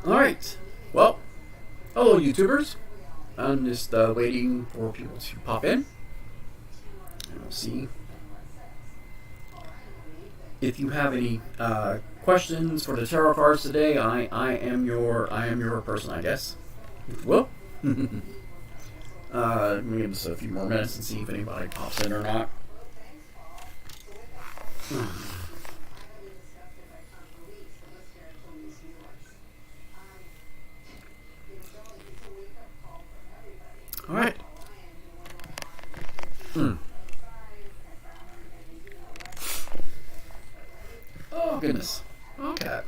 Alright. Well, hello, YouTubers. I'm just waiting for people to pop in. And we'll see if you have any questions for the tarot cards today. I am your person, I guess. Well, let me give this a few more minutes and see if anybody pops in or not. All right. Oh goodness. Okay.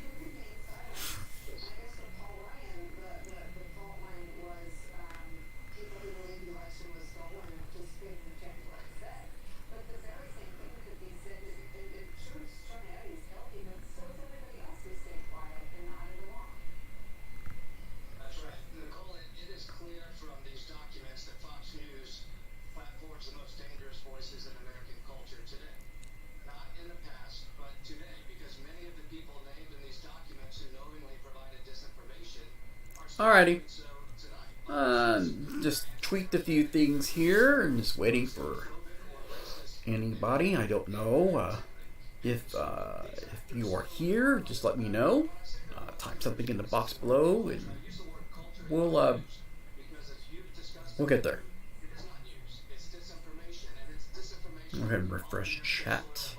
Alrighty. Just tweaked a few things here and just waiting for anybody. I don't know if you are here. Just let me know. Type something in the box below, and we'll get there. Go ahead and refresh chat.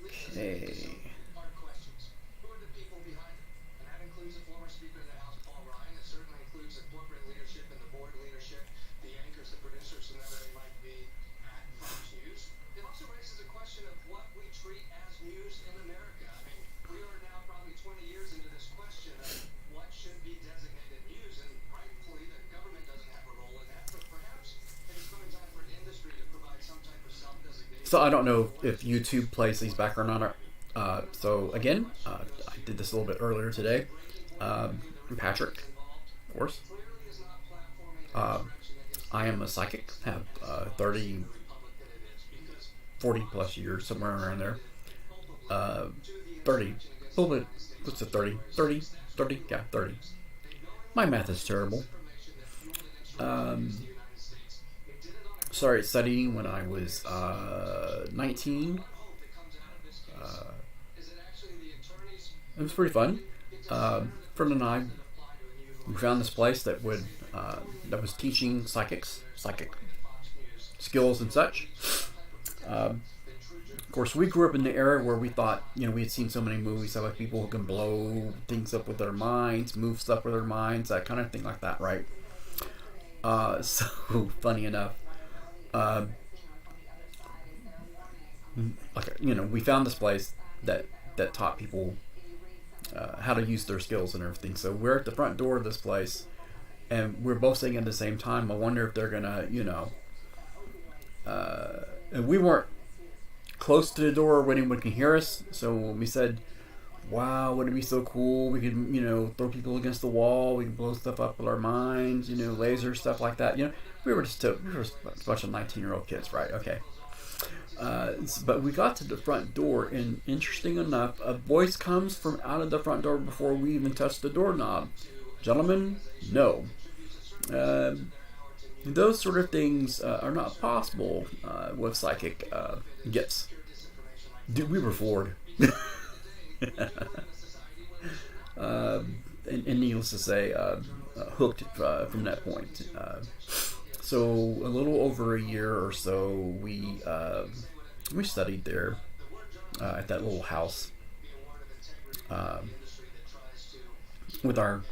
Okay. So I don't know if YouTube plays these back or not. So again, I did this a little bit earlier today. I'm Patrick, of course. I am a psychic. Have 30, 40 plus years, somewhere around there. 30, a little bit. What's the 30? 30? 30? Yeah, 30. My math is terrible. Started studying when I was 19. It was pretty fun. Friend and I, we found this place that was teaching psychic skills and such. Of course, we grew up in the era where we thought, we had seen so many movies about people who can blow things up with their minds, move stuff with their minds, that kind of thing like that, right? So funny enough. We found this place that taught people how to use their skills and everything. So we're at the front door of this place, and we're both saying at the same time, I wonder if they're gonna, and we weren't close to the door when anyone can hear us. So when we said, wow, would it be so cool? We could, throw people against the wall. We could blow stuff up with our minds, laser stuff like that. We were just a bunch of 19-year-old kids, right? Okay. But we got to the front door, and interesting enough, a voice comes from out of the front door before we even touch the doorknob. Gentlemen, no. Those sort of things are not possible with psychic gifts. Dude, we were floored. And needless to say, hooked from that point. So a little over a year or so, we studied there at that little house with our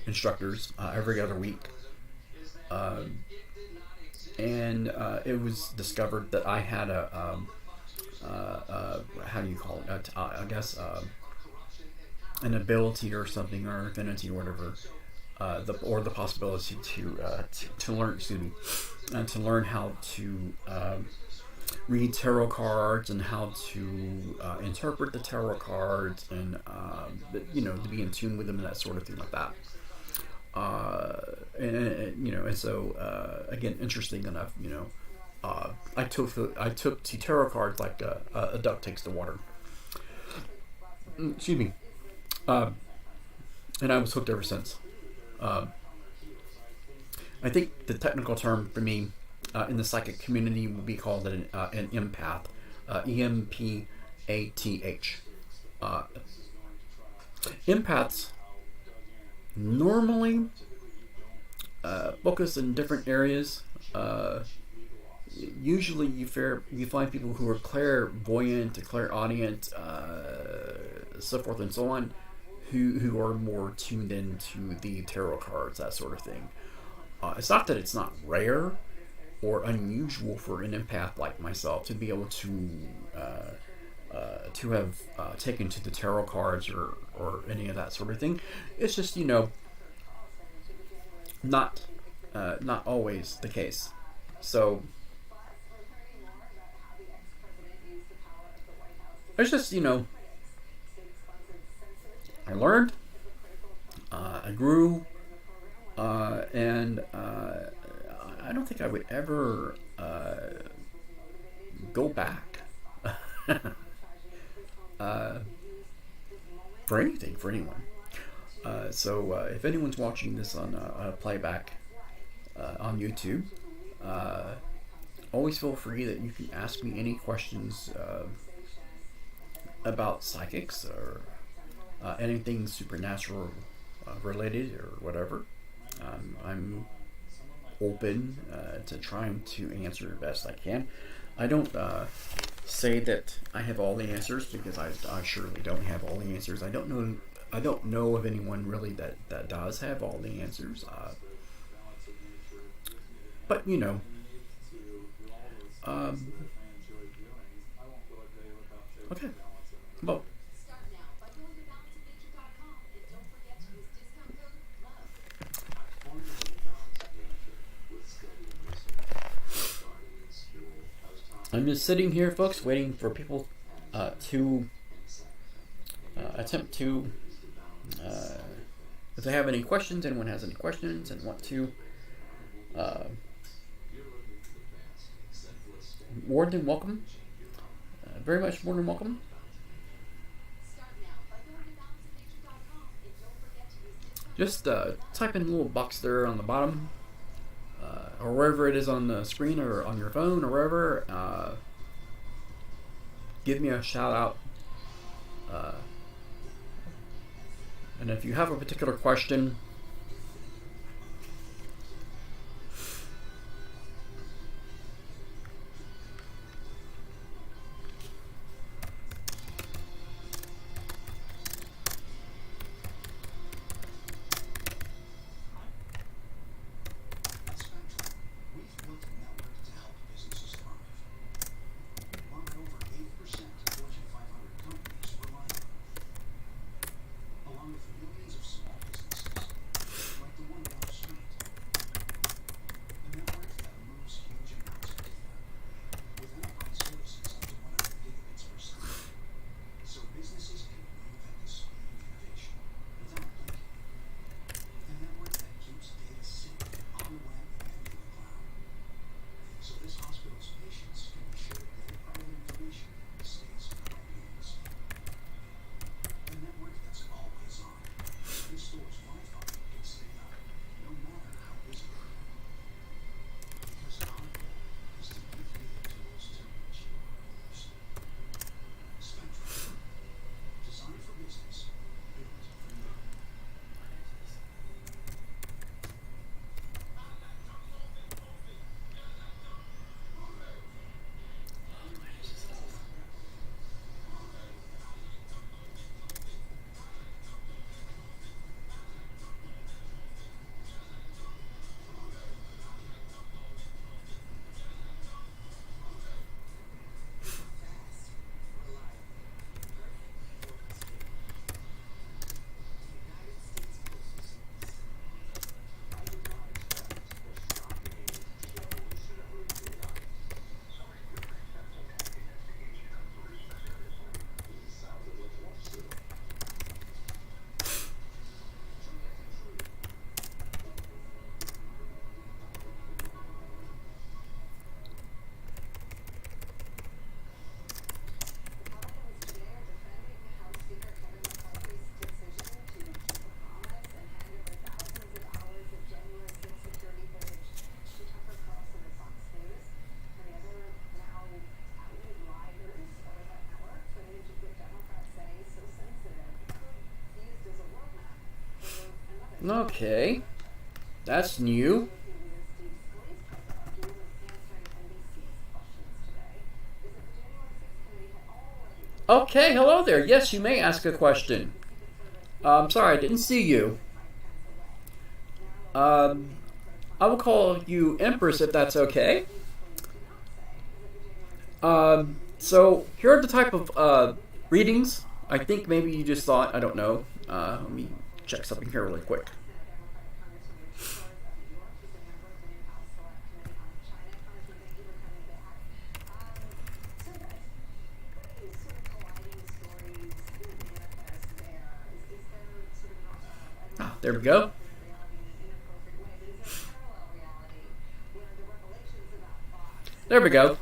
instructors every other week. And it was discovered that I had how do you call it? I guess an ability or something, or affinity or whatever, the possibility to learn, to learn how to read tarot cards and how to interpret the tarot cards, and to be in tune with them and that sort of thing like that. And so again, interesting enough, I took to tarot cards like a duck takes to water. Excuse me. and I was hooked ever since. Uh, I think the technical term for me in the psychic community would be called an empath, EMPATH. Uh, Empaths normally focus in different areas. Usually, you find people who are clairvoyant, clairaudient, so forth and so on, who are more tuned into the tarot cards, that sort of thing. It's not that it's not rare or unusual for an empath like myself to be able to have taken to the tarot cards or any of that sort of thing. It's just not not always the case. So it's just I learned, I grew, and I don't think I would ever go back for anything for anyone. So if anyone's watching this on a playback on YouTube, always feel free that you can ask me any questions about psychics or anything supernatural related or whatever. I'm open to trying to answer the best I can. I don't say that I have all the answers because I surely don't have all the answers. I don't know of anyone really that does have all the answers. But okay. Well, I'm just sitting here, folks, waiting for people to attempt to, if they have any questions, anyone has any questions and want to, more than welcome. Very much more than welcome. Just type in the little box there on the bottom, or wherever it is on the screen or on your phone or wherever. Give me a shout out. And if you have a particular question, Okay, that's new. Okay, hello there. Yes, you may ask a question. I'm sorry, I didn't see you. Um, I will call you Empress if that's okay. So here are the type of readings. I think maybe you just thought, I don't know. Let me check something here really quick. Ah, there we go. There we go.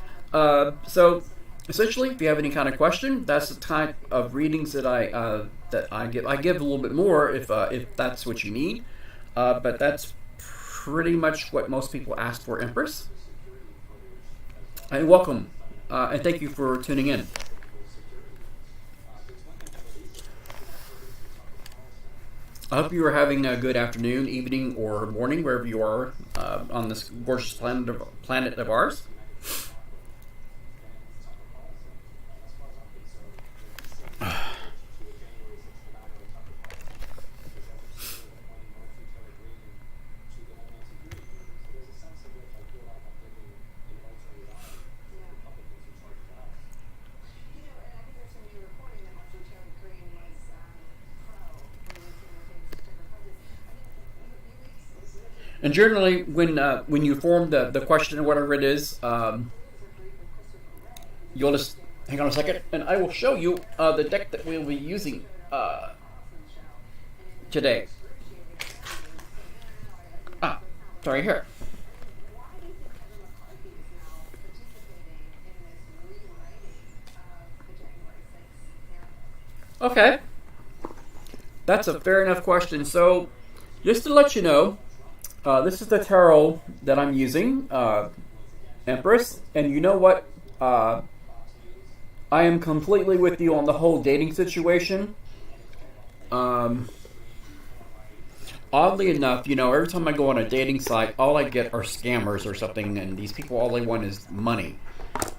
So essentially, if you have any kind of question, that's the type of readings that I give. I give a little bit more if that's what you need, but that's pretty much what most people ask for, Empress. And welcome, and thank you for tuning in. I hope you are having a good afternoon, evening, or morning wherever you are on this gorgeous planet of ours. And generally, when you form the question or whatever it is, you'll just hang on a second, and I will show you the deck that we'll be using today. Ah, sorry, here. Okay, that's a fair enough question. So, just to let you know, this is the tarot that I'm using, Empress, and you know what? I am completely with you on the whole dating situation. Um, Oddly enough, every time I go on a dating site, all I get are scammers or something, and these people, all they want is money.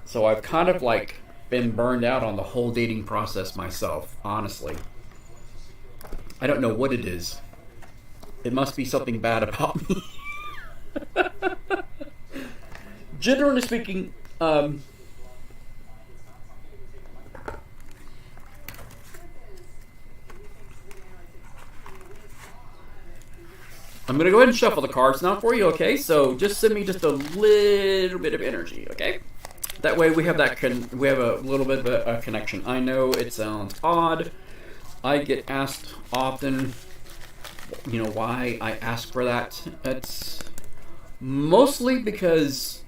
So I've kind of like been burned out on the whole dating process myself, honestly. I don't know what it is. It must be something bad about me. Generally speaking, I'm gonna go ahead and shuffle the cards now for you, okay? So just send me just a little bit of energy, okay? That way we have we have a little bit of a connection. I know it sounds odd. I get asked often, why I ask for that. It's mostly because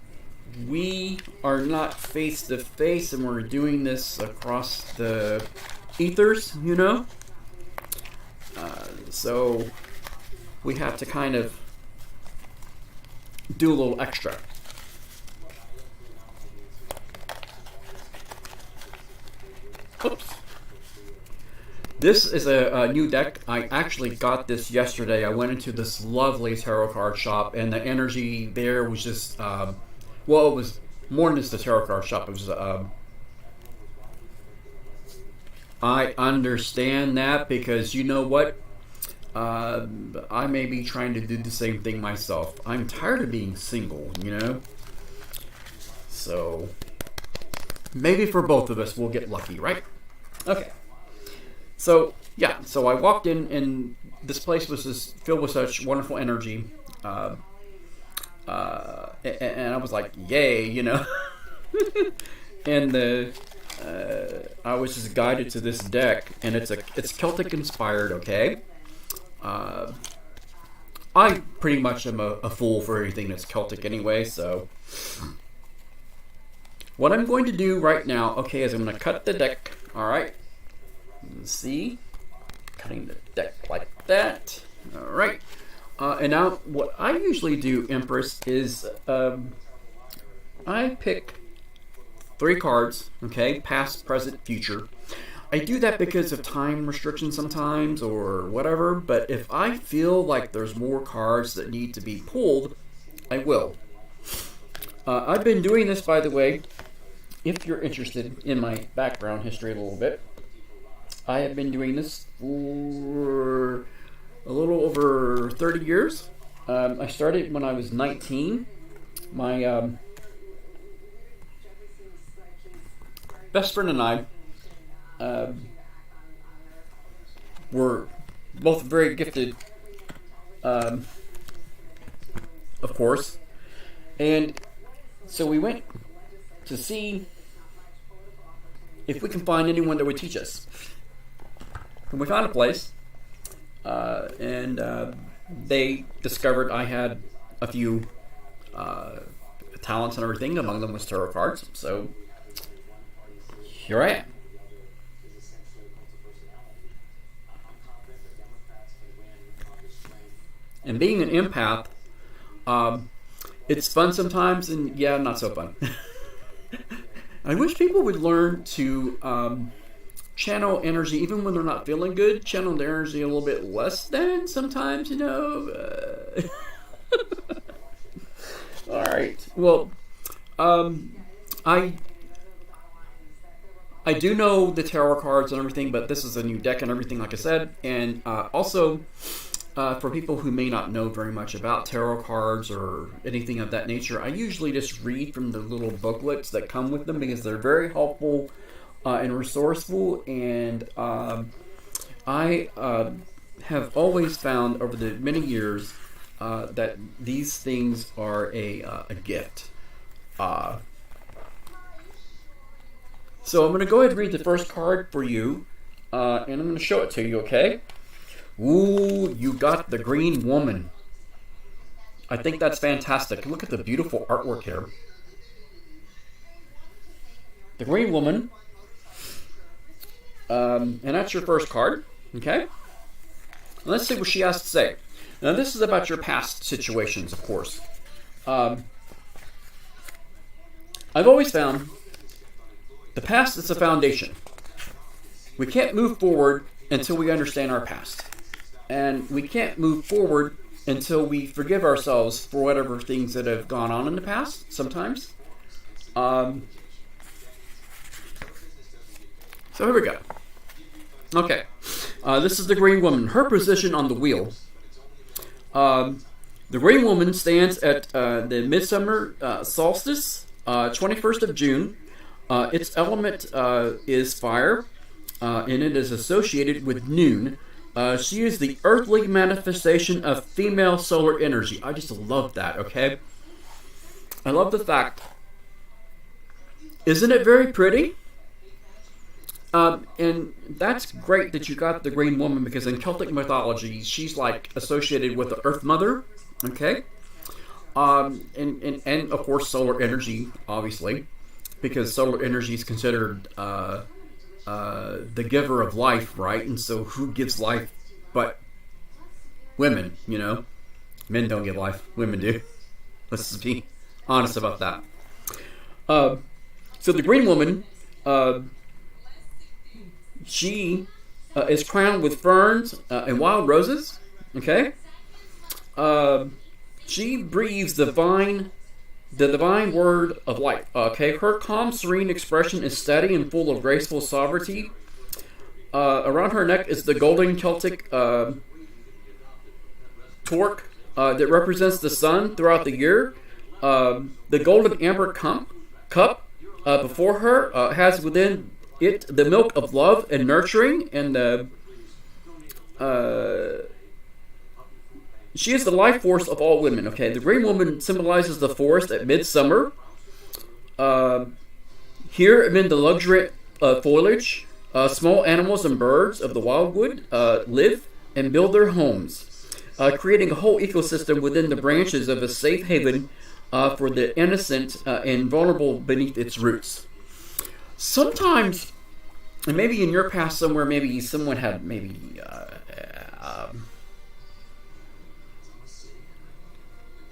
we are not face to face and we're doing this across the ethers. So we have to kind of do a little extra. Oops. This is a new deck. I actually got this yesterday. I went into this lovely tarot card shop, and the energy there was just, it was more than just a tarot card shop. It was, I understand that because you know what? I may be trying to do the same thing myself. I'm tired of being single. So, maybe for both of us, we'll get lucky, right? Okay. So, yeah, so I walked in, and this place was just filled with such wonderful energy. And I was like, yay, and I was just guided to this deck, and it's Celtic inspired, okay? I pretty much am a fool for everything that's Celtic anyway, so what I'm going to do right now, okay, is I'm going to cut the deck, alright? See? Cutting the deck like that. Alright. And now, what I usually do, Empress, is I pick 3 cards, okay? Past, present, future. I do that because of time restrictions sometimes or whatever, but if I feel like there's more cards that need to be pulled, I will. I've been doing this, by the way, if you're interested in my background history a little bit. I have been doing this for a little over 30 years. I started when I was 19. My best friend and I were both very gifted, of course. And so we went to see if we can find anyone that would teach us. And we found a place, and they discovered I had a few talents and everything. Among them was tarot cards. So here I am. And being an empath, it's fun sometimes, and yeah, not so fun. I wish people would learn to channel energy, even when they're not feeling good. Channel their energy a little bit less than sometimes, you know. All right. Well, I do know the tarot cards and everything, but this is a new deck and everything, like I said, and also. For people who may not know very much about tarot cards or anything of that nature, I usually just read from the little booklets that come with them because they're very helpful and resourceful. And I have always found over the many years that these things are a gift. So I'm going to go ahead and read the first card for you, and I'm going to show it to you, okay? Ooh, you got the Green Woman. I think that's fantastic. Look at the beautiful artwork here. The Green Woman. And that's your first card. Okay? Let's see what she has to say. Now, this is about your past situations, of course. I've always found the past is a foundation. We can't move forward until we understand our past. And we can't move forward until we forgive ourselves for whatever things that have gone on in the past, sometimes. So here we go. Okay. This is the Green Woman. Her position on the wheel. The Green Woman stands at the midsummer solstice, 21st of June. Its element is fire, and it is associated with noon. She is the earthly manifestation of female solar energy. I just love that, okay? I love the fact. Isn't it very pretty? And that's great that you got the Green Woman, because in Celtic mythology, she's like associated with the Earth Mother, okay? And of course solar energy, obviously, because solar energy is considered the giver of life, right? And so who gives life but women, you know? Men don't give life, women do. Let's just be honest about that. So the Green Woman, she is crowned with ferns and wild roses, okay? She breathes the divine word of life. Okay, her calm, serene expression is steady and full of graceful sovereignty. Around her neck is the golden Celtic torque that represents the sun throughout the year. The golden amber cup before her has within it the milk of love and nurturing, and she is the life force of all women. Okay, the Green Woman symbolizes the forest at midsummer. Here, amid the luxuriant foliage, small animals and birds of the wildwood live and build their homes, creating a whole ecosystem within the branches of a safe haven for the innocent and vulnerable beneath its roots. Sometimes, and maybe in your past somewhere, maybe someone had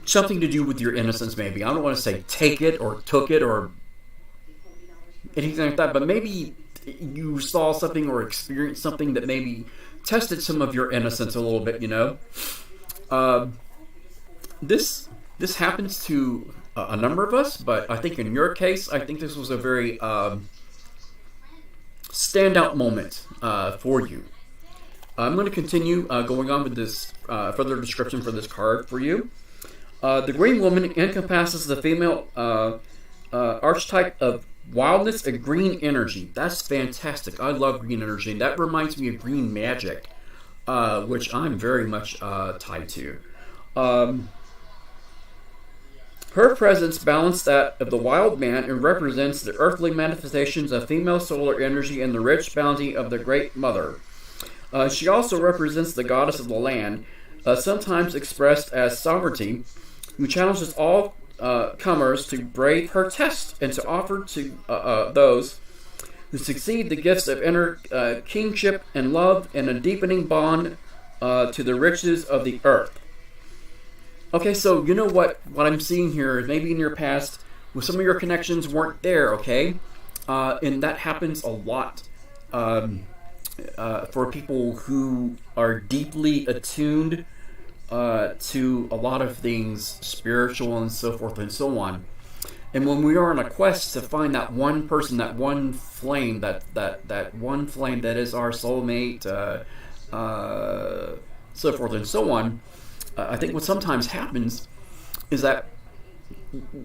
something to do with your innocence, maybe. I don't want to say take it or took it or anything like that, but maybe you saw something or experienced something that maybe tested some of your innocence a little bit, you know. This happens to a number of us, but I think in your case, I think this was a very standout moment for you. I'm going to continue going on with this further description for this card for you. The Green Woman encompasses the female archetype of wildness and green energy. That's fantastic. I love green energy. That reminds me of green magic, which I'm very much tied to. Her presence balanced that of the wild man and represents the earthly manifestations of female solar energy and the rich bounty of the Great Mother. She also represents the goddess of the land, sometimes expressed as sovereignty, who challenges all comers to brave her test and to offer to those who succeed the gifts of inner kingship and love and a deepening bond to the riches of the earth. Okay, so you know what I'm seeing here is maybe in your past, with some of your connections weren't there, okay? And that happens a lot for people who are deeply attuned to a lot of things spiritual and so forth and so on. And when we are on a quest to find that one person, that one flame, that one flame that is our soulmate, so forth and so on, I think what sometimes happens is that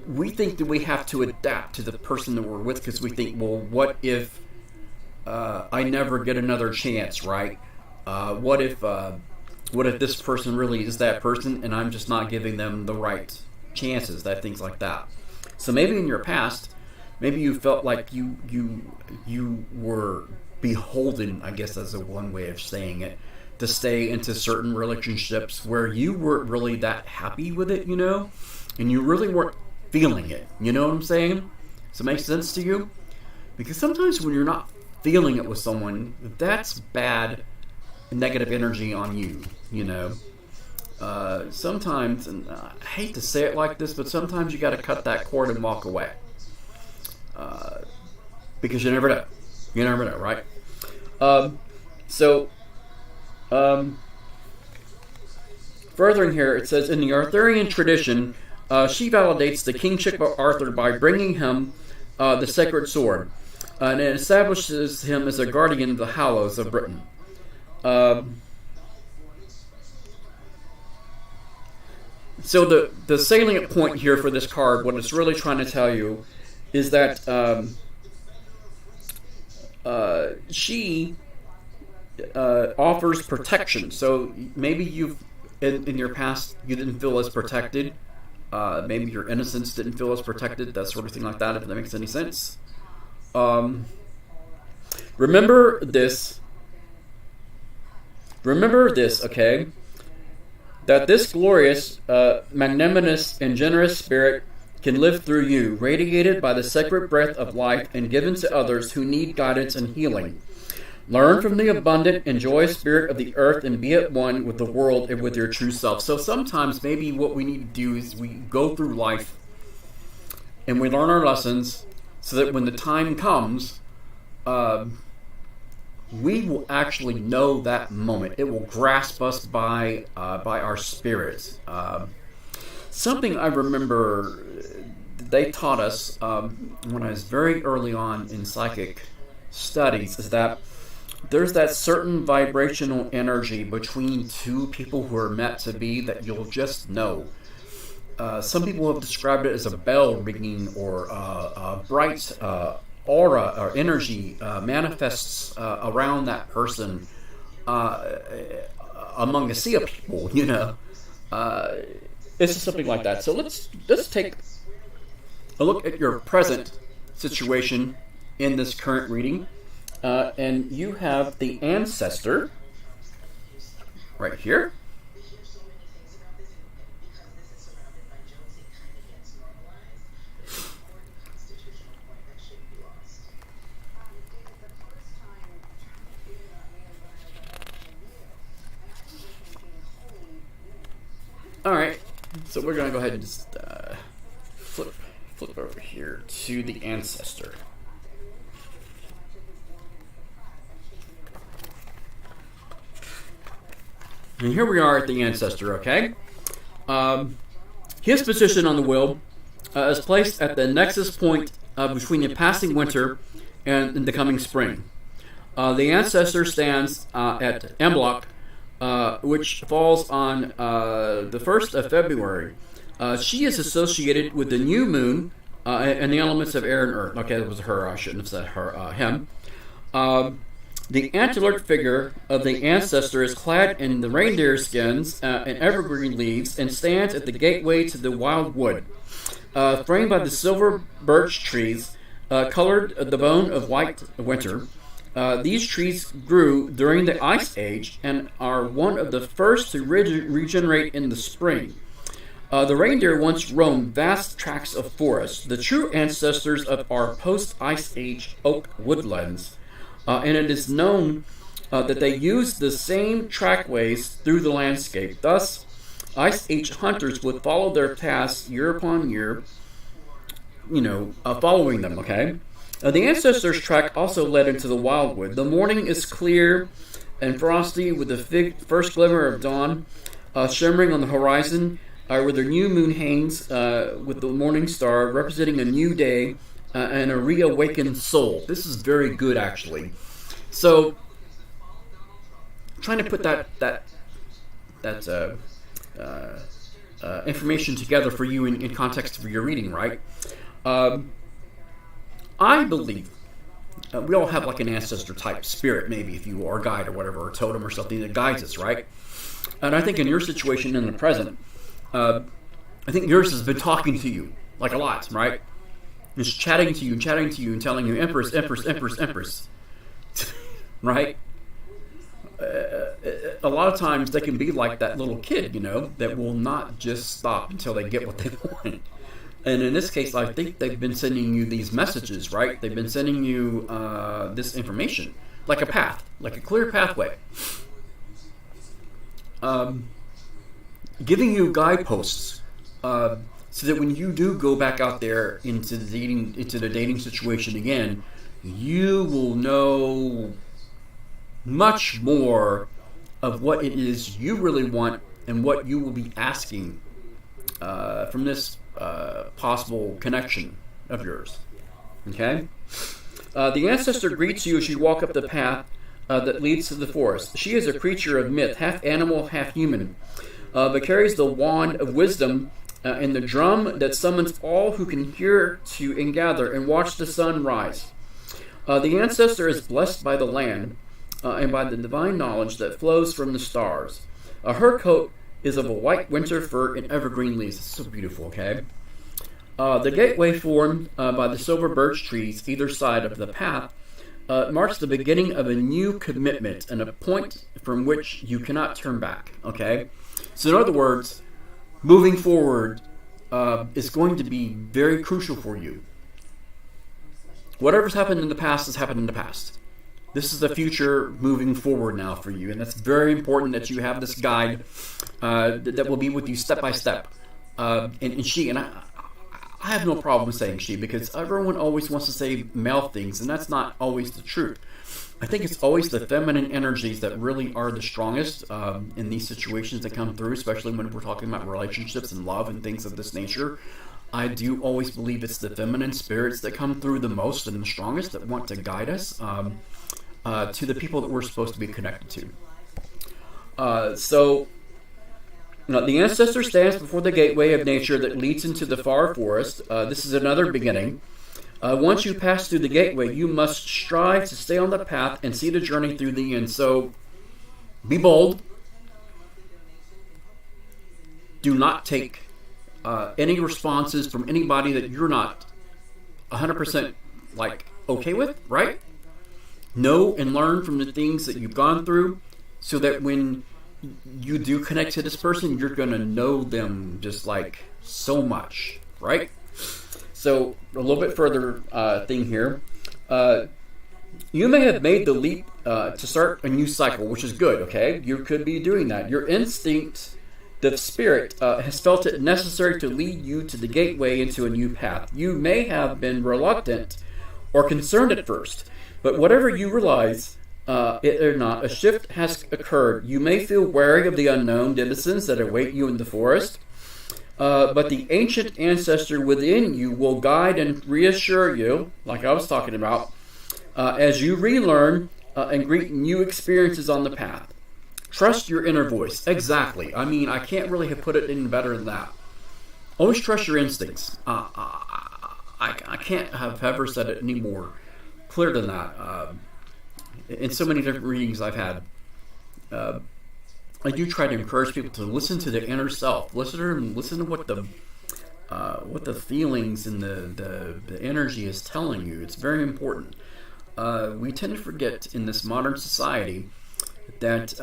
we think that we have to adapt to the person that we're with because we think, well, what if I never get another chance, right? What if this person really is that person and I'm just not giving them the right chances, things like that. So maybe in your past, maybe you felt like you were beholden, I guess that's one way of saying it, to stay into certain relationships where you weren't really that happy with it, you know, and you really weren't feeling it. You know what I'm saying? Does it make sense to you? Because sometimes when you're not feeling it with someone, that's bad negative energy on you, you know. Sometimes, and I hate to say it like this, but sometimes you got to cut that cord and walk away. Because you never know. You never know, right? Furthering here, it says, in the Arthurian tradition, she validates the kingship of Arthur by bringing him the sacred sword, and it establishes him as a guardian of the Hallows of Britain. So the salient point here for this card, what it's really trying to tell you, is that she offers protection. So maybe you've in your past you didn't feel as protected. Maybe your innocence didn't feel as protected. That sort of thing like that. If that makes any sense. Remember this. Okay. That this glorious, magnanimous, and generous spirit can live through you, radiated by the sacred breath of life and given to others who need guidance and healing. Learn from the abundant and joyous spirit of the earth and be at one with the world and with your true self. So sometimes maybe what we need to do is we go through life and we learn our lessons so that when the time comes, we will actually know that moment. It will grasp us by our spirits. Something I remember they taught us when I was very early on in psychic studies is that there's that certain vibrational energy between two people who are meant to be that you'll just know. Some people have described it as a bell ringing or a bright aura or energy manifests around that person among a sea of people, you know. It's just something like that. So let's take a look at your present situation in this current reading. And you have the ancestor right here. All right, so we're going to go ahead and just flip over here to the ancestor. And here we are at the ancestor, okay? His position on the wheel is placed at the nexus point between the passing winter and the coming spring. The ancestor stands at M block, which falls on the 1st of February. She is associated with the new moon and the elements of air and earth. Okay, that was her. I shouldn't have said her. Him. The antlered figure of the ancestor is clad in the reindeer skins and evergreen leaves and stands at the gateway to the wild wood. Framed by the silver birch trees, colored the bone of white winter. These trees grew during the Ice Age and are one of the first to regenerate in the spring. The reindeer once roamed vast tracts of forest, the true ancestors of our post-Ice Age oak woodlands. And it is known that they used the same trackways through the landscape. Thus, Ice Age hunters would follow their paths year upon year, following them, okay? The ancestors' track also led into the wildwood. The morning is clear and frosty with the first glimmer of dawn shimmering on the horizon, where the new moon hangs with the morning star representing a new day and a reawakened soul. This is very good, actually. So, trying to put that information together for you in context for your reading, right? I believe we all have like an ancestor type spirit, maybe, if you are a guide or whatever, or a totem or something that guides us, right? And I think in your situation in the present, I think yours has been talking to you like a lot, right? Just chatting to you and telling you, Empress, Empress, Empress, Empress. Right? A lot of times they can be like that little kid, that will not just stop until they get what they want. And in this case, I think they've been sending you these messages, right? They've been sending you this information, like a path, like a clear pathway. Giving you guideposts so that when you do go back out there into the dating situation again, you will know much more of what it is you really want and what you will be asking from this possible connection of yours. Okay? The ancestor greets you as you walk up the path that leads to the forest. She is a creature of myth, half animal, half human, but carries the wand of wisdom and the drum that summons all who can hear to and gather and watch the sun rise. The ancestor is blessed by the land and by the divine knowledge that flows from the stars. Her coat is of a white winter fur and evergreen leaves. It's so beautiful, okay? The gateway formed by the silver birch trees either side of the path marks the beginning of a new commitment and a point from which you cannot turn back, okay? So in other words, moving forward is going to be very crucial for you. Whatever's happened in the past has happened in the past. This is the future moving forward now for you, and that's very important that you have this guide that will be with you step by step. And I have no problem saying she, because everyone always wants to say male things, and that's not always the truth. I think it's always the feminine energies that really are the strongest in these situations that come through, especially when we're talking about relationships and love and things of this nature. I do always believe it's the feminine spirits that come through the most and the strongest that want to guide us to the people that we're supposed to be connected to. So, the ancestor stands before the gateway of nature that leads into the far forest. This is another beginning. Once you pass through the gateway, you must strive to stay on the path and see the journey through the end. So, be bold. Do not take any responses from anybody that you're not 100% okay with, right? Know and learn from the things that you've gone through, so that when you do connect to this person, you're going to know them just so much, right? So, a little bit further thing here. You may have made the leap to start a new cycle, which is good, okay? You could be doing that. Your instinct, the spirit, has felt it necessary to lead you to the gateway into a new path. You may have been reluctant or concerned at first, but whatever you realize it or not, a shift has occurred. You may feel wary of the unknown denizens that await you in the forest, but the ancient ancestor within you will guide and reassure you, like I was talking about, as you relearn and greet new experiences on the path. Trust your inner voice. Exactly. I mean, I can't really have put it any better than that. Always trust your instincts. I can't have ever said it any more clear than that. In so many different readings I've had, I do try to encourage people to listen to their inner self. Listen to what the feelings and the energy is telling you. It's very important. We tend to forget in this modern society that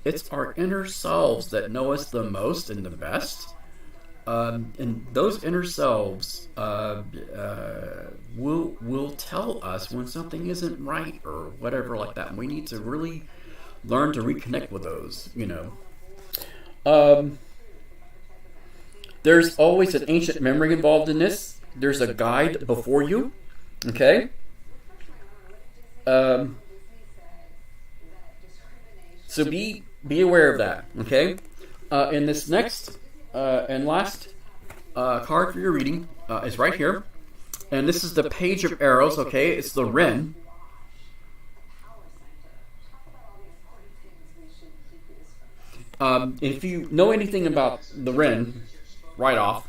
it's our inner selves that know us the most and the best. And those inner selves will tell us when something isn't right or whatever like that. And we need to really learn to reconnect with those, There's always an ancient memory involved in this. There's a guide before you, okay? So be aware of that, okay? In this next and last card for your reading is right here. And this is the Page of Arrows, okay? It's the Wren. If you know anything about the Wren, right off,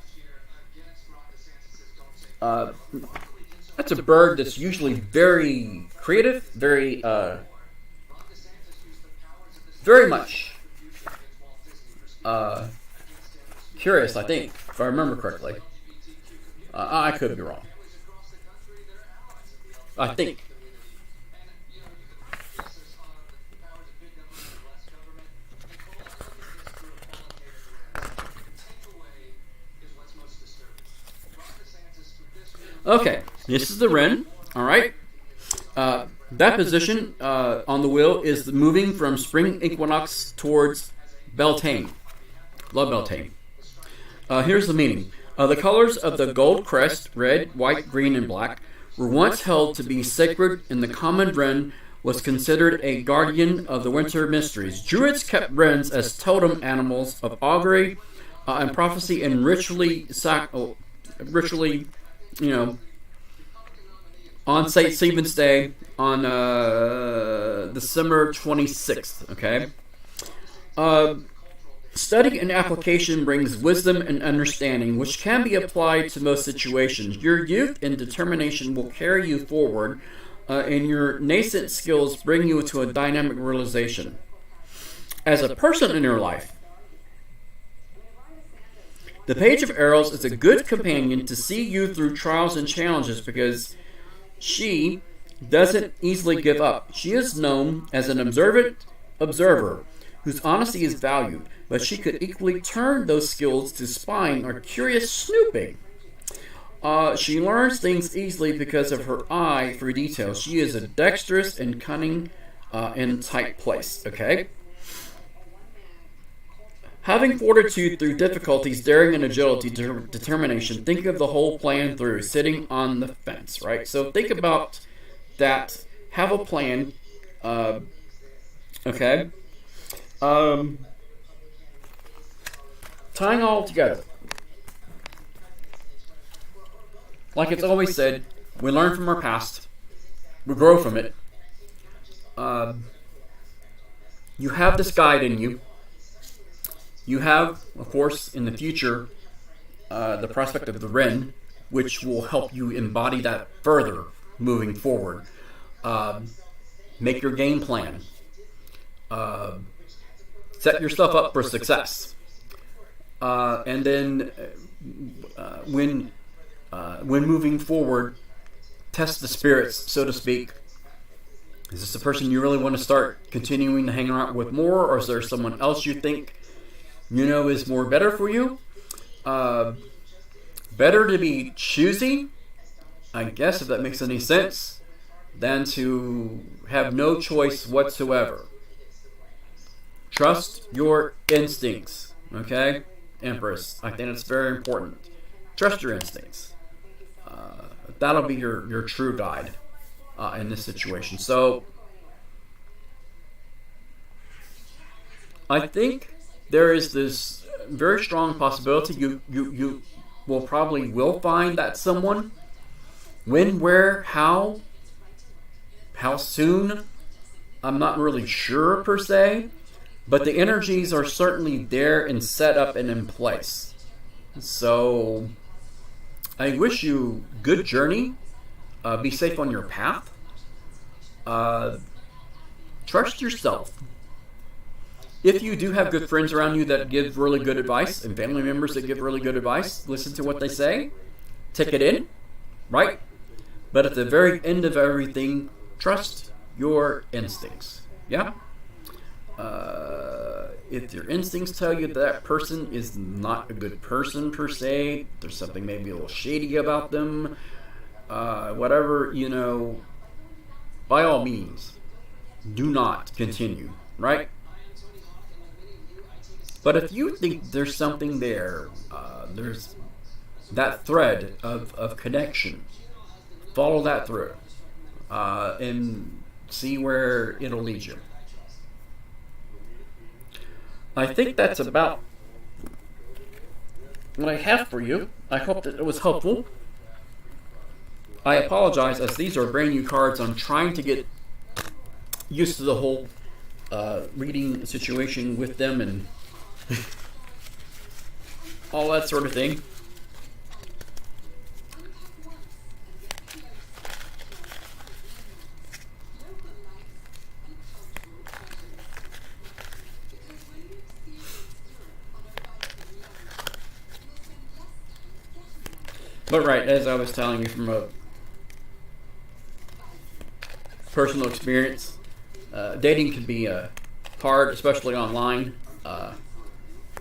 that's a bird that's usually very creative, very much curious, I think, if I remember correctly. I could be wrong. I think. Okay, this is the Wren, all right? That position on the wheel is moving from spring equinox towards Beltane. Love Beltane. Here's the meaning. The colors of the gold crest, red, white, green, and black, were once held to be sacred, and the common wren was considered a guardian of the winter mysteries. Druids kept wrens as totem animals of augury and prophecy, and ritually, on St. Stephen's Day on December 26th, okay? Study and application brings wisdom and understanding, which can be applied to most situations. Your youth and determination will carry you forward, and your nascent skills bring you to a dynamic realization. As a person in your life, the Page of Arrows is a good companion to see you through trials and challenges because she doesn't easily give up. She is known as an observant observer whose honesty is valued, but she could equally turn those skills to spying or curious snooping. She learns things easily because of her eye for detail. She is a dexterous and cunning in tight place, okay? Having fortitude through difficulties, daring and agility, determination, think of the whole plan through, sitting on the fence, right? So think about that. Have a plan, okay? Tying all together. Like it's always said, we learn from our past. We grow from it. You have this guide in you. You have, of course, in the future, the prospect of the Wren, which will help you embody that further moving forward. Make your game plan. Set yourself up for success. And then when moving forward, test the spirits, so to speak. Is this a person you really want to start continuing to hang around with more, or is there someone else you think is more better for you? Better to be choosy, I guess, if that makes any sense, than to have no choice whatsoever. Trust your instincts, okay, Empress? I think it's very important. Trust your instincts. That'll be your true guide in this situation. So, I think there is this very strong possibility you will probably will find that someone. When, where, how soon, I'm not really sure per se, but the energies are certainly there and set up and in place. So I wish you good journey. Be safe on your path. Uh, Trust yourself. If you do have good friends around you that give really good advice and family members that give really good advice, listen to what they say, take it in, right? But at the very end of everything, trust your instincts. Yeah? If your instincts tell you that person is not a good person per se, there's something maybe a little shady about them, whatever, by all means, do not continue, right? But if you think there's something there, there's that thread of connection, follow that through and see where it'll lead you. I think that's about what I have for you. I hope that it was helpful. I apologize, as these are brand new cards. I'm trying to get used to the whole reading situation with them and all that sort of thing. But right, as I was telling you from a personal experience, dating can be hard, especially online.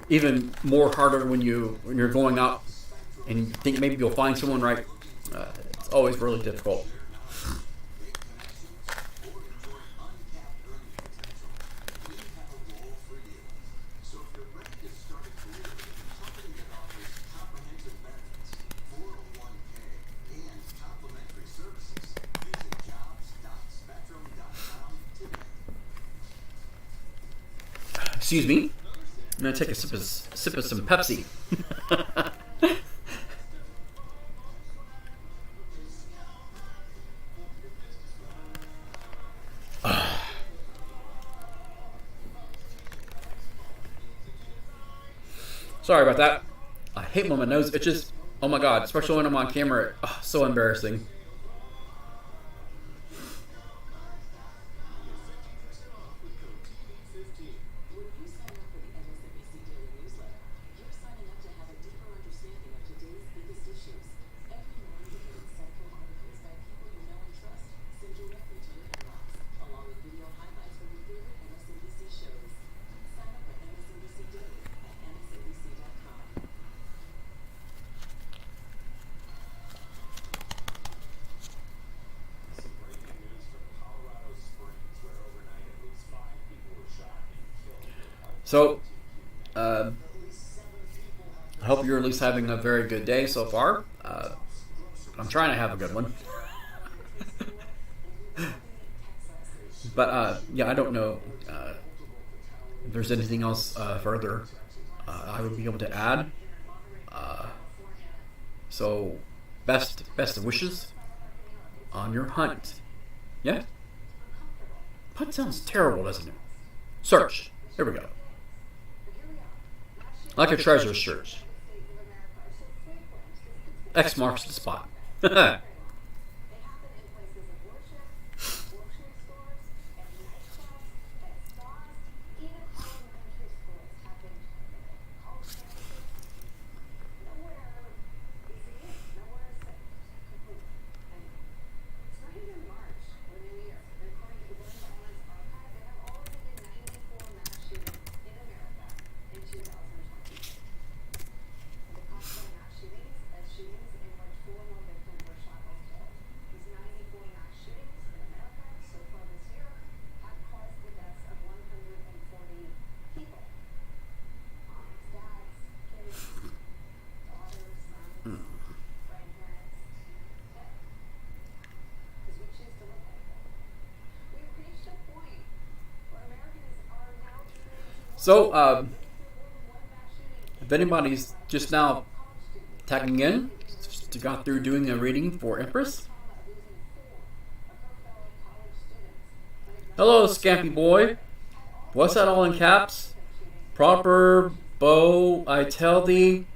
Even more harder when you're going out and you think maybe you'll find someone right. It's always really difficult. Excuse me. I'm gonna take a sip of some Pepsi. Sorry about that. I hate when my nose itches. Oh my god, especially when I'm on camera. Oh, so embarrassing. So, I hope you're at least having a very good day so far. I'm trying to have a good one. But, yeah, I don't know if there's anything else further I would be able to add. So, best of wishes on your hunt. Yeah? Hunt sounds terrible, doesn't it? Search. Here we go. Like a treasure search. X marks the spot. So, if anybody's just now tagging in, got through doing a reading for Empress. Hello, Scampy Boy. What's that all in caps? Proper bow, I tell thee.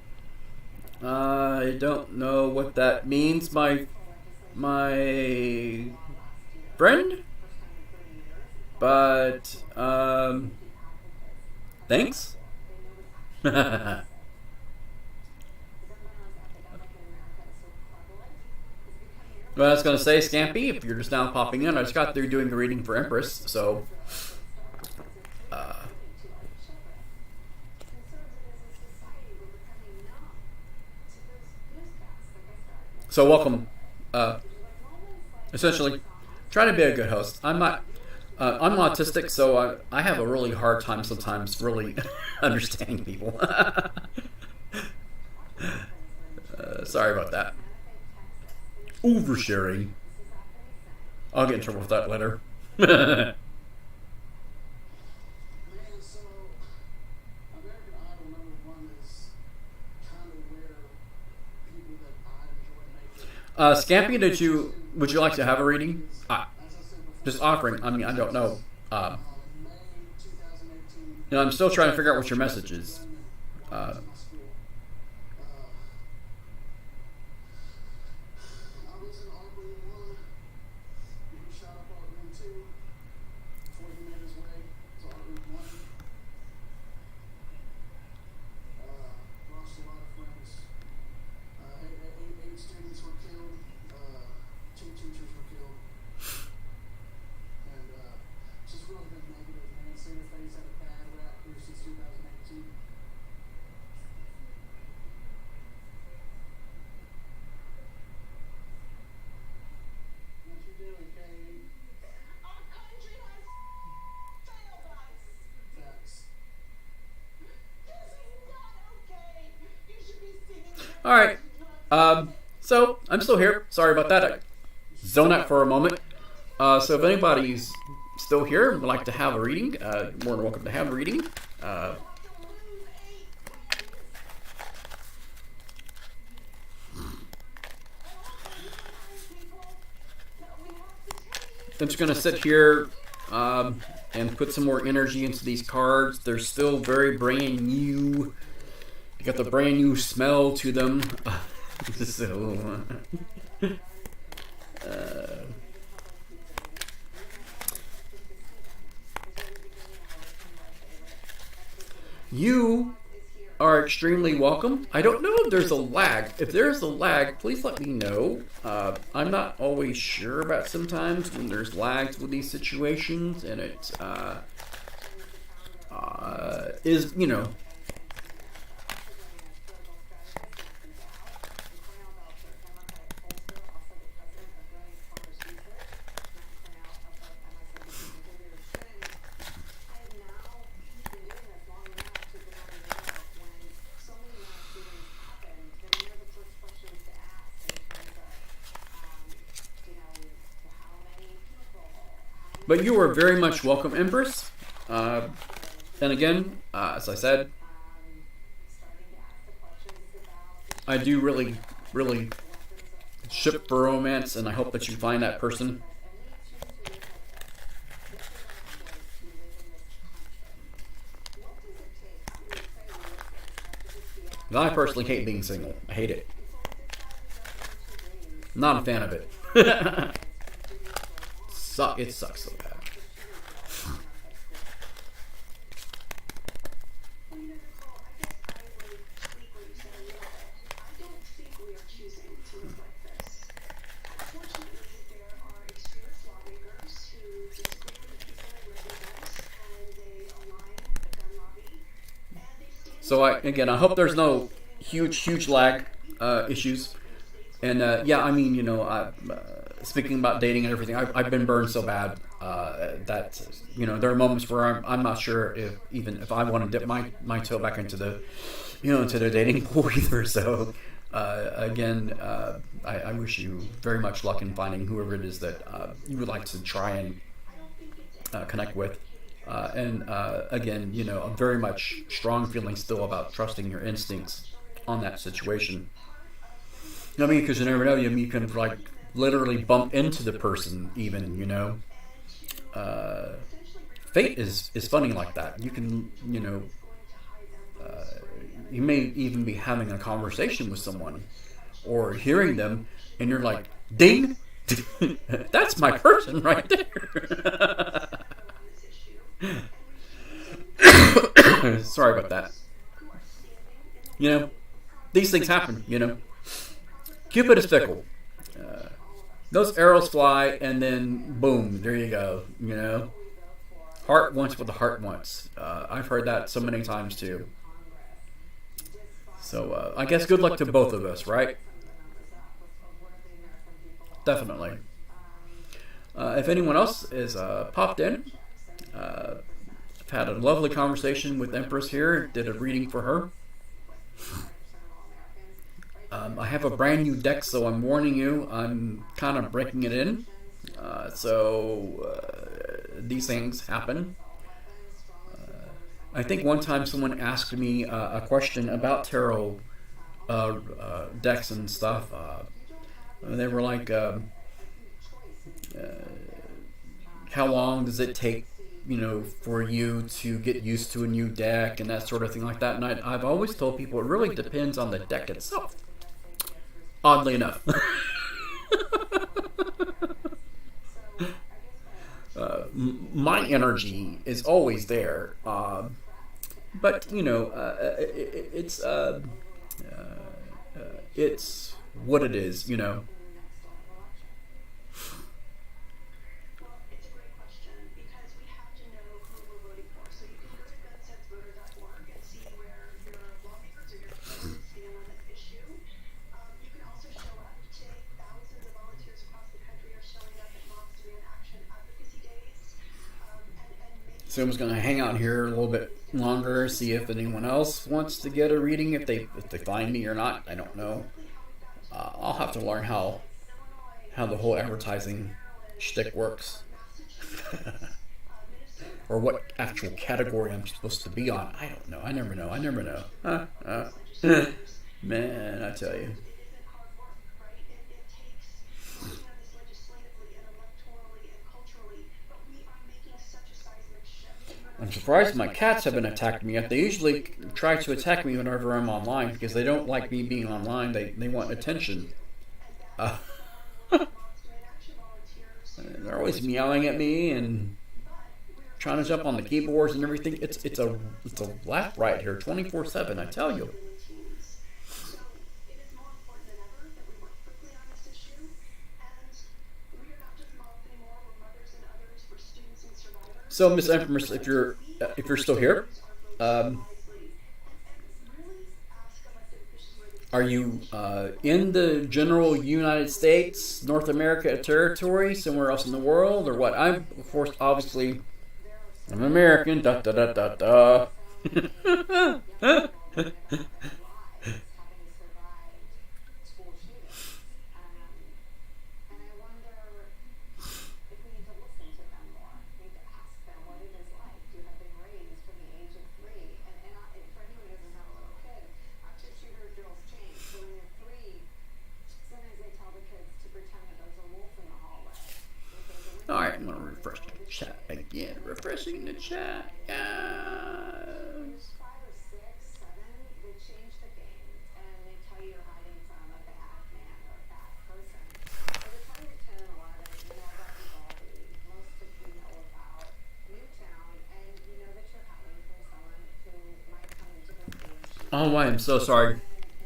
I don't know what that means, my friend. But thanks. Well, I was going to say, Scampy, if you're just now popping in, I just got through doing the reading for Empress, so... So welcome. Essentially, try to be a good host. I'm not... I'm autistic, so I have a really hard time sometimes really understanding people. Sorry about that. Oversharing. I'll get in trouble with that later. Scampy, would you like to have a reading? Just offering. I mean, I don't know. I'm still trying to figure out what your message is. All right. So I'm still here. Sorry about that. I zoned out for a moment. So if anybody's still here and would like to have a reading, more than welcome to have a reading. I'm just going to sit here and put some more energy into these cards. They're still very brand new. They got the brand new smell to them. So, you are extremely welcome. I don't know if there's a lag. If there's a lag, please let me know. I'm not always sure about sometimes when there's lags with these situations, and it is, you know. But you are very much welcome, Empress. And again, as I said, I do really, really ship for romance, and I hope that you find that person. I personally hate being single. I hate it. Not a fan of it. It sucks so bad. So I hope there's no huge lag issues. And yeah, I mean, you know, speaking about dating and everything, I've been burned so bad that, you know, there are moments where I'm not sure if I want to dip my toe back into the, you know, into the dating pool either. So again, I wish you very much luck in finding whoever it is that you would like to try and connect with. And again, a very much strong feeling still about trusting your instincts on that situation. You know what I mean? Because you never know. You can like literally bump into the person, even. Uh, Fate is funny like that. You can, you may even be having a conversation with someone or hearing them, and you're like, "Ding, that's my person right there." Sorry about that. You know, these things happen. Cupid is fickle. Uh, those arrows fly, and then boom, there you go. Heart wants what the heart wants. I've heard that so many times too. So I guess good luck to both of us, right? Definitely. If anyone else is popped in, I've had a lovely conversation with Empress here. Did a reading for her. I have a brand new deck, so I'm warning you. I'm kind of breaking it in. So these things happen. I think one time someone asked me a question about tarot decks and stuff. They were like, how long does it take, for you to get used to a new deck and that sort of thing like that? And I've always told people it really depends on the deck itself. Oddly enough. My energy is always there. But, it's what it is. So I'm just going to hang out here a little bit longer, see if anyone else wants to get a reading, if they find me or not. I don't know. I'll have to learn how the whole advertising shtick works, or what actual category I'm supposed to be on. I don't know. I never know. Man, I tell you. I'm surprised my cats haven't attacked me yet. They usually try to attack me whenever I'm online because they don't like me being online. They want attention. They're always meowing at me and trying to jump on the keyboards and everything. It's a laugh right here, 24/7. I tell you. So, Miss Empress, if you're still here, are you in the general United States, North America territory, somewhere else in the world, or what? I'm, of course, obviously, I'm American. Da da da da da. Alright, I'm going to refresh the chat again. Refreshing the chat. Yes. Oh, I am so sorry.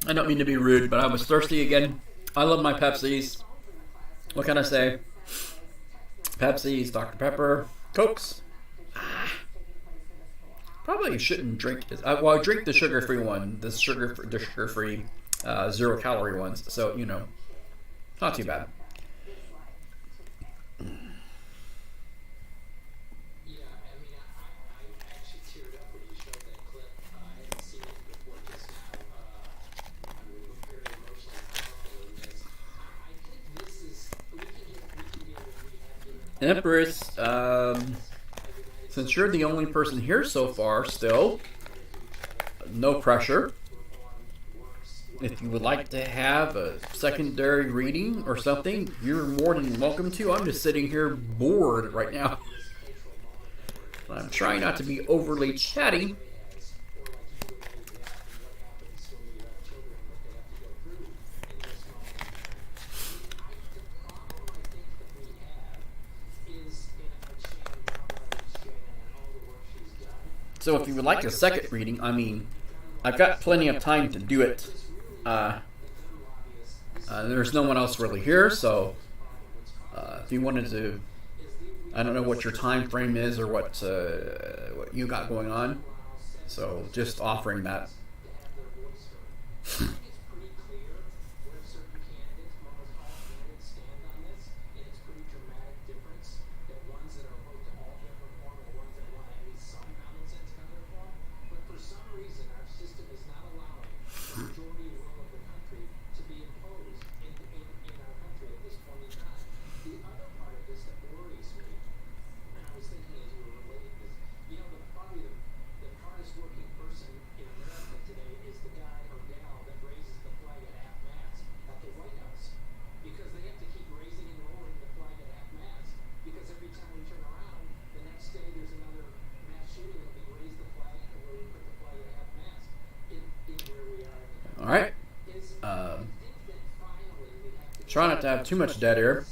I don't mean to be rude, but I was thirsty again. I love my Pepsis. What can I say? Pepsis, Dr. Pepper, Cokes. Probably shouldn't drink this. Well, I drink the sugar-free one, the sugar-free 0-calorie ones. So not too bad. Empress, since you're the only person here so far, still, no pressure. If you would like to have a secondary reading or something, you're more than welcome to. I'm just sitting here bored right now. I'm trying not to be overly chatty. So if you would like a second reading, I mean, I've got plenty of time to do it. There's no one else really here, so if you wanted to, I don't know what your time frame is or what you got going on. So just offering that. All right. Try not to have too much dead air.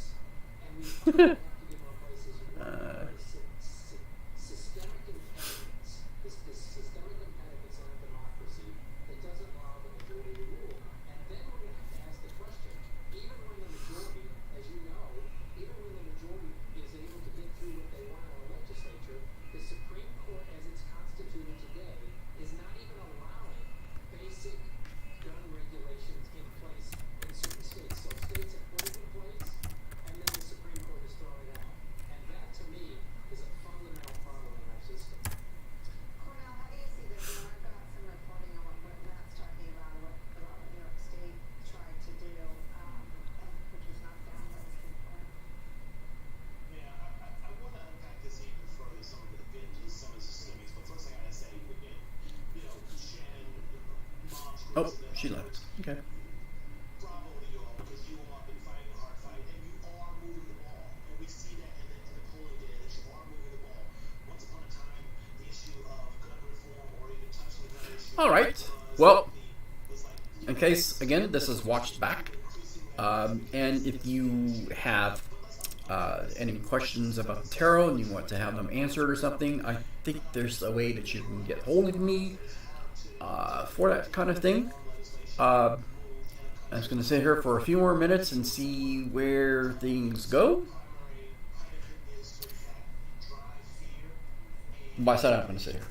Oh, she left. Okay. All right. Well, in case, again, this is watched back. And if you have any questions about the tarot and you want to have them answered or something, I think there's a way that you can get hold of me for that kind of thing. I'm just going to sit here for a few more minutes and see where things go. By that, I'm going to sit here.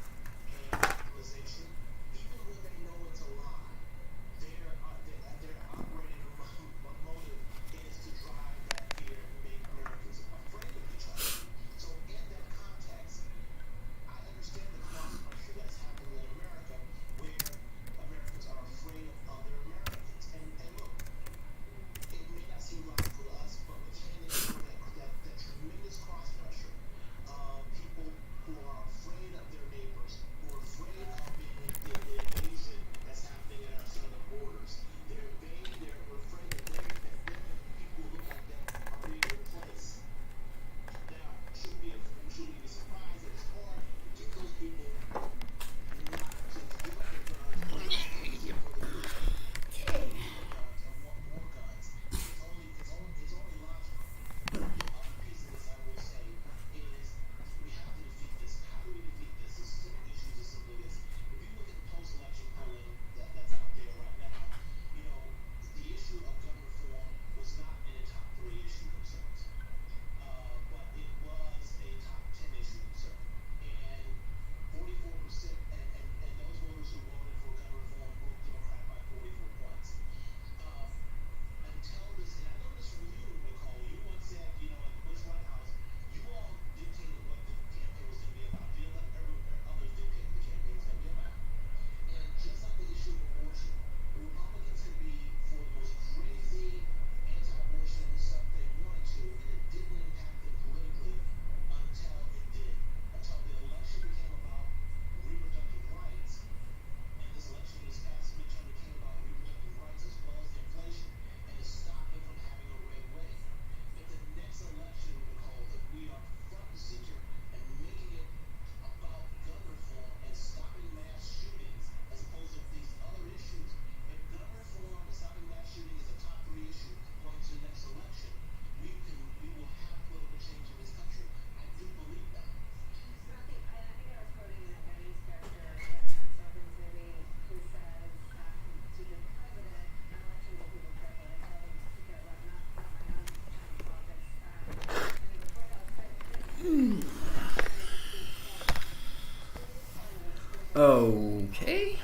Okay.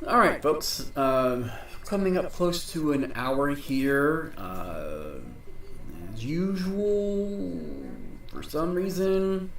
All right, folks. Coming up close to an hour here. As usual, for some reason,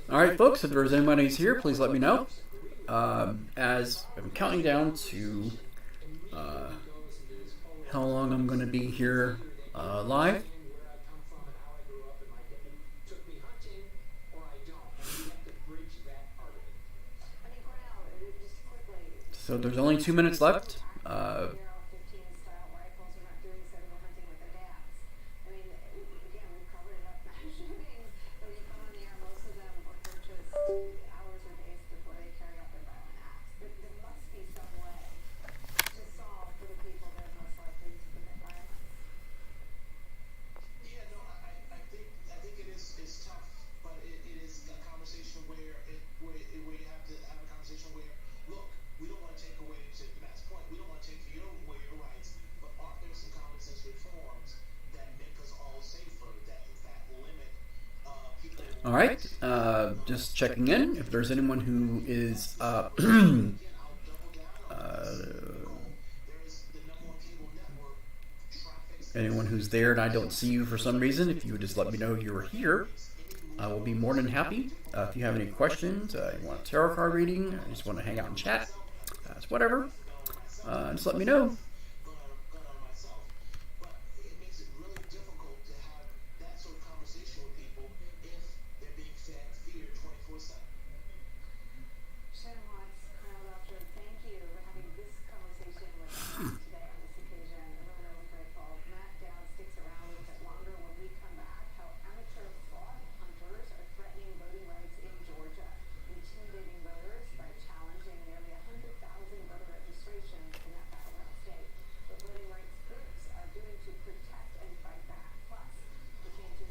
all right, folks. If there's anybody who's here, please let me know. As I'm counting down to uh, how long I'm going to be here live. So there's only 2 minutes left. All right, just checking in. If there's anyone who is anyone who's there and I don't see you for some reason, if you would just let me know you were here, I will be more than happy. If you have any questions, you want a tarot card reading, or you just want to hang out and chat, it's whatever, just let me know.